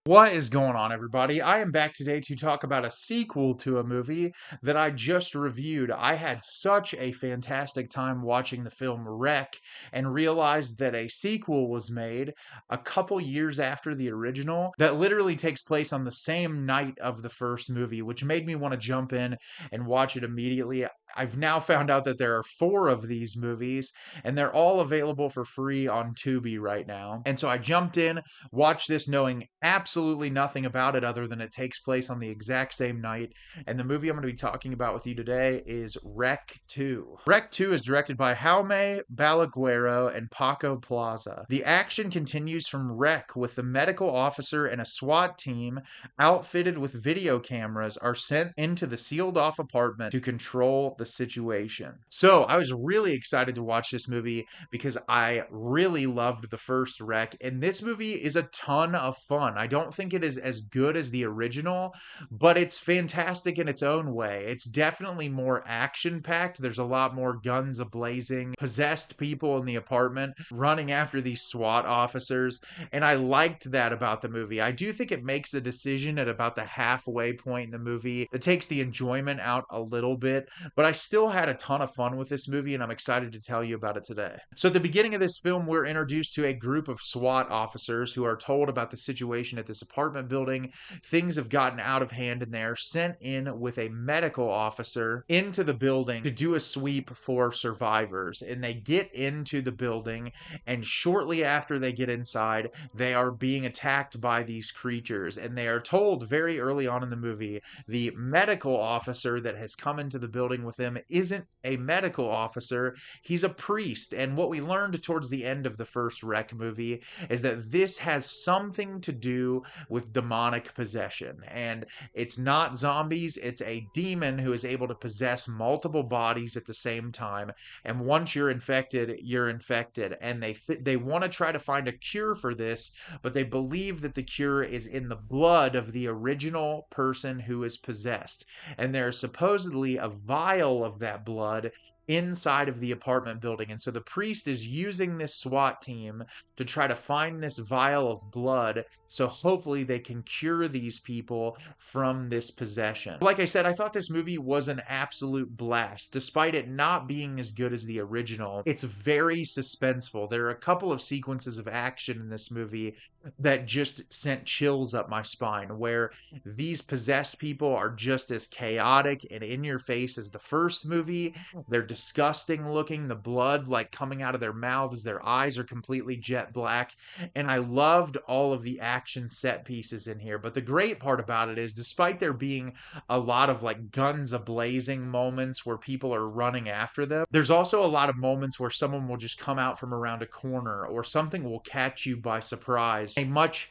What is going on, everybody? I am back today to talk about a sequel to a movie that I just reviewed. I had such a fantastic time watching the film Wreck and realized that a sequel was made a couple years after the original that literally takes place on the same night of the first movie, which made me want to jump in and watch it immediately. I've now found out that there are four of these movies, and they're all available for free on Tubi right now. And so I jumped in, watch this knowing absolutely nothing about it other than it takes place on the exact same night. And the movie I'm going to be talking about with you today is Wreck 2. Wreck 2 is directed by Jaume, Balagueró, and Paco Plaza. The action continues from Wreck with the medical officer and a SWAT team outfitted with video cameras are sent into the sealed off apartment to control the situation. So I was really excited to watch this movie because I really loved the first Wreck, and this movie is a ton of fun. I don't think it is as good as the original, but it's fantastic in its own way. It's definitely more action packed. There's a lot more guns ablazing, possessed people in the apartment running after these SWAT officers, and I liked that about the movie. I do think it makes a decision at about the halfway point in the movie that takes the enjoyment out a little bit, but I still had a ton of fun with this movie, and I'm excited to tell you about it today. So, at the beginning of this film, we're introduced to a group of SWAT officers who are told about the situation at this apartment building. Things have gotten out of hand, and they are sent in with a medical officer into the building to do a sweep for survivors. And they get into the building, and shortly after they get inside, they are being attacked by these creatures. And they are told very early on in the movie the medical officer that has come into the building with them isn't a medical officer, he's a priest. And what we learned towards the end of the first Wreck movie is that this has something to do with demonic possession. And it's not zombies, it's a demon who is able to possess multiple bodies at the same time. And once you're infected, you're infected. And they want to try to find a cure for this, but they believe that the cure is in the blood of the original person who is possessed. And there's supposedly a vial of that blood inside of the apartment building. And so the priest is using this SWAT team to try to find this vial of blood so hopefully they can cure these people from this possession. Like I said, I thought this movie was an absolute blast. Despite it not being as good as the original, it's very suspenseful. There are a couple of sequences of action in this movie that just sent chills up my spine, where these possessed people are just as chaotic and in your face as the first movie. They're disgusting looking, the blood like coming out of their mouths, their eyes are completely jet black, and I loved all of the action set pieces in here. But the great part about it is, despite there being a lot of like guns ablazing moments where people are running after them, there's also a lot of moments where someone will just come out from around a corner or something will catch you by surprise, a much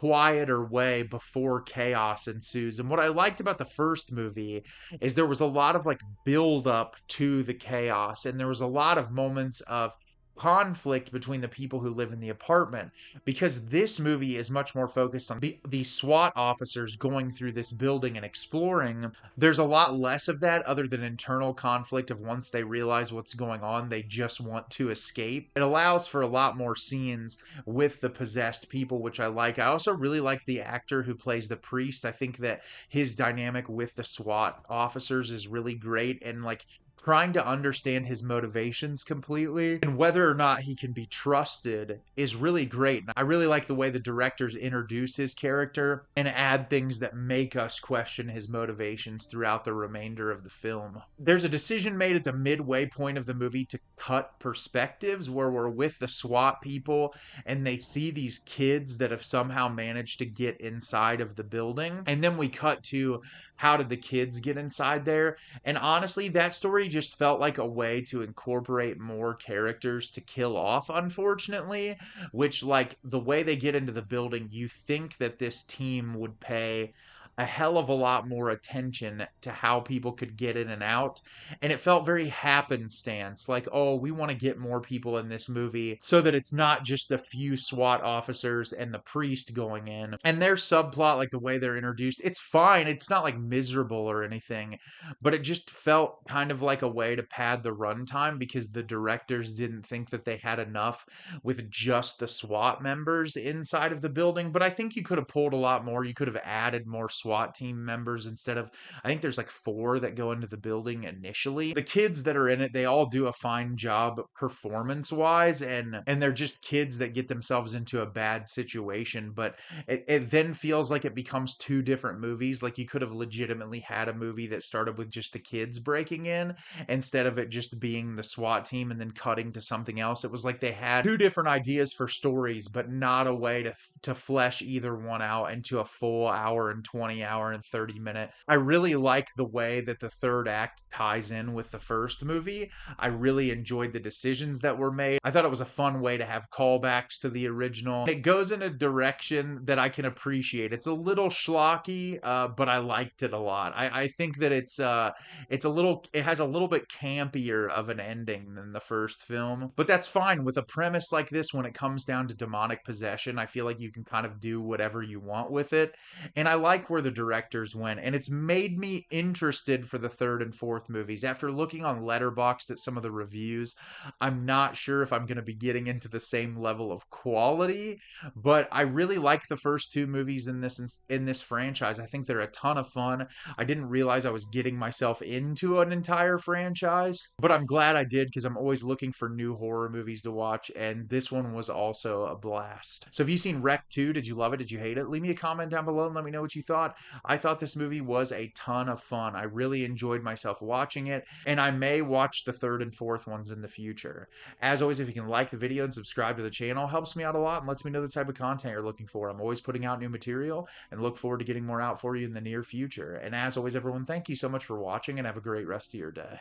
quieter way before chaos ensues. And what I liked about the first movie is there was a lot of like build up to the chaos, and there was a lot of moments of conflict between the people who live in the apartment, because this movie is much more focused on the SWAT officers going through this building and exploring. There's a lot less of that other than internal conflict of once they realize what's going on, they just want to escape. It allows for a lot more scenes with the possessed people, which I like. I also really like the actor who plays the priest. I think that his dynamic with the SWAT officers is really great, and like trying to understand his motivations completely and whether or not he can be trusted is really great. I really like the way the directors introduce his character and add things that make us question his motivations throughout the remainder of the film. There's a decision made at the midway point of the movie to cut perspectives where we're with the SWAT people and they see these kids that have somehow managed to get inside of the building. And then we cut to how did the kids get inside there? And honestly, that story just felt like a way to incorporate more characters to kill off, unfortunately, which, like, the way they get into the building, you think that this team would pay a hell of a lot more attention to how people could get in and out. And it felt very happenstance, like, oh, we want to get more people in this movie so that it's not just a few SWAT officers and the priest going in. And their subplot, like the way they're introduced, it's fine. It's not like miserable or anything, but it just felt kind of like a way to pad the runtime because the directors didn't think that they had enough with just the SWAT members inside of the building. But I think you could have pulled a lot more. You could have added more SWAT team members instead of, I think there's like 4 that go into the building initially. The kids that are in it, they all do a fine job performance wise, and they're just kids that get themselves into a bad situation. But it then feels like it becomes 2 different movies. Like you could have legitimately had a movie that started with just the kids breaking in instead of it just being the SWAT team and then cutting to something else. It was like they had 2 different ideas for stories, but not a way to flesh either one out into a full hour and 20 hour and 30-minute. I really like the way that the third act ties in with the first movie. I really enjoyed the decisions that were made. I thought it was a fun way to have callbacks to the original. It goes in a direction that I can appreciate. It's a little schlocky, but I liked it a lot. I think that it has a little bit campier of an ending than the first film, but that's fine with a premise like this. When it comes down to demonic possession, I feel like you can kind of do whatever you want with it, and I like where the directors went, and it's made me interested for the third and fourth movies. After looking on Letterboxd at some of the reviews, I'm not sure if I'm going to be getting into the same level of quality, but I really like the first 2 movies in this franchise. I think they're a ton of fun. I didn't realize I was getting myself into an entire franchise, but I'm glad I did because I'm always looking for new horror movies to watch, and this one was also a blast. So, have you seen Wreck 2? Did you love it? Did you hate it? Leave me a comment down below and let me know what you thought. I thought this movie was a ton of fun. I really enjoyed myself watching it, and I may watch the third and fourth ones in the future. As always, if you can like the video and subscribe to the channel, helps me out a lot and lets me know the type of content you're looking for. I'm always putting out new material and look forward to getting more out for you in the near future. And as always, everyone, thank you so much for watching and have a great rest of your day.